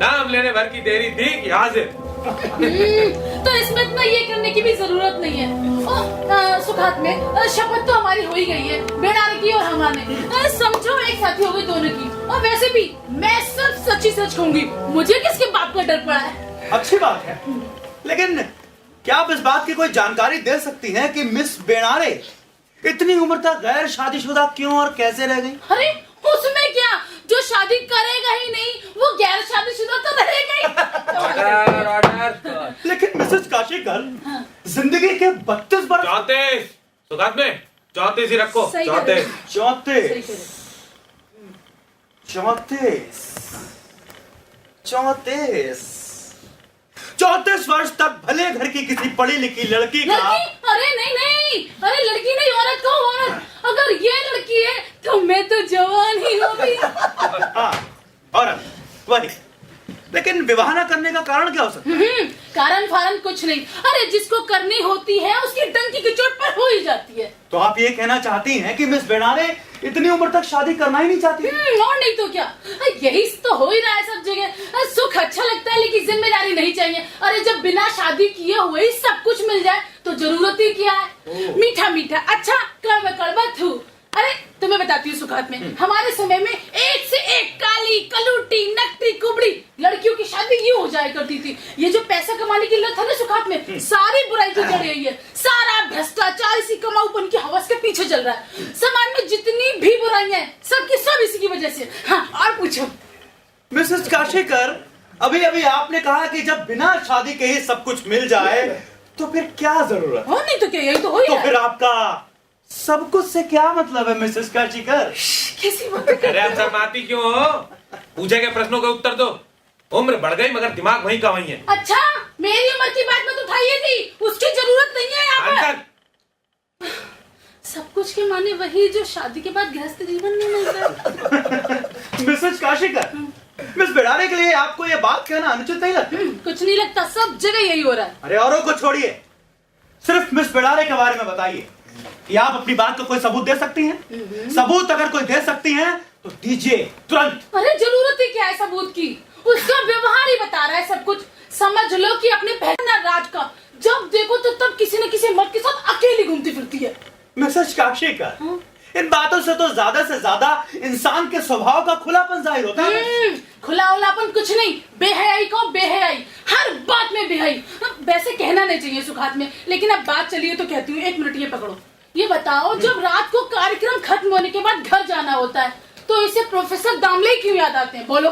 नाम लेने भर की देरी थी कि हाजिर। तो इसमें इतना ये करने की भी जरूरत नहीं है। सुखात में शपथ तो हमारी हो ही गई है, बेड़ारे की और हमारे। समझो एक साथी हो गई दोनों की। और वैसे भी मैं सब सच्ची सच कहूंगी, मुझे किसके बाप का डर पड़ा है। अच्छी बात है, लेकिन क्या आप इस बात की कोई जानकारी दे सकती हैं कि मिस बेनारे इतनी उम्र तक गैर शादीशुदा क्यों और कैसे रह गई? अरे उसमें क्या, जो शादी करेगा ही नहीं वो गैर शादीशुदा तो रहेगा ही। Order order. लेकिन मिसेस काशीकर जिंदगी के 32 वर्ष 34 सुखात में 34 ही रखो। सही कह रहे हो। 34 34 वर्ष तक भले घर की किसी पढ़ी लिखी लड़की का लड़की? अरे नहीं, अरे लड़की नहीं, औरत को औरत। अगर ये लड़की है तो मैं तो जवान ही हो गई। हाँ, औरत वही। लेकिन विवाह न करने का कारण क्या हो सकता है? कारण फारन कुछ नहीं। अरे जिसको करनी होती है उसकी डंकी की चोट पर हो ही जाती है। तो आप ये कहना चाहती हैं कि मिस बेनारे इतनी उम्र तक शादी करना ही नहीं चाहती? और नहीं तो क्या, यही तो हो ही रहा है सब जगह। सुख अच्छा लगता है लेकिन जिम्मेदारी नहीं चाहिए। अरे जब बिना शादी किए हुए ही सब कुछ मिल जाए तो जरूरत ही क्या है। मीठा मीठा अच्छा, कड़वा कड़वा थू। अरे तुम्हें बताती हूँ सुखात में हमारे समय में एक से एक काली कलूटी नकटी कुबड़ी लड़कियों की शादी यूं हो जाया करती थी। ये जो पैसा कमाने की लत है ना सुखात में, सारी बुराई तो जड़ रही है। सारा भ्रष्टाचार इसी कमाऊपन की हवस के पीछे चल रहा है। समाज में जितनी भी बुराइयां हैं सबकी सब इसी की वजह से। हाँ और पूछो। मिसेस काशीकर, अभी अभी आपने कहा कि जब बिना शादी के ही सब कुछ मिल जाए तो फिर क्या जरूरत? और नहीं तो क्या, यही तो हो ही तो रहा फिर है। आपका सब कुछ से क्या मतलब है मिसेस काशीकर? किसी बात अरे आप शर्माती क्यों हो? पूछे गए प्रश्नों का उत्तर दो। उम्र बढ़ गई मगर दिमाग वहीं का वहीं है। अच्छा मेरी उम्र की बात में तो उठाइए थी, उसकी जरूरत नहीं है यहाँ पर। आंसर। सब कुछ के माने वही जो शादी के बाद गृहस्थ जीवन में मिलता है। मिसेस काशीकर, मिस बेनारे के लिए आपको ये बात कहना अनुचित नहीं लगता? कुछ नहीं लगता, सब जगह यही हो रहा है। अरे औरों को छोड़िए, सिर्फ मिस बेनारे के बारे में बताइए कि आप अपनी बात का कोई सबूत दे सकती हैं? सबूत अगर कोई दे सकती हैं तो दीजिए तुरंत। अरे जरूरत ही क्या है सबूत की, उसका व्यवहार ही बता रहा है सब कुछ। समझ लो कि अपने बहन राज का जब देखो तो तब किसी न किसी मर्द के साथ अकेली घूमती फिरती है। मिसेस काशीकर, इन बातों से तो ज्यादा इंसान के स्वभाव का खुलापन जाहिर होता है। खुला उलापन कुछ नहीं, बेहयाई को बेहयाई, हर बात में बेहयाई। वैसे कहना नहीं चाहिए सुखात में, लेकिन अब बात चलिए तो कहती हूँ। 1 मिनट ये पकड़ो। ये बताओ जब रात को कार्यक्रम खत्म होने के बाद घर जाना होता है तो इसे प्रोफेसर दामले क्यों याद आते हैं, बोलो?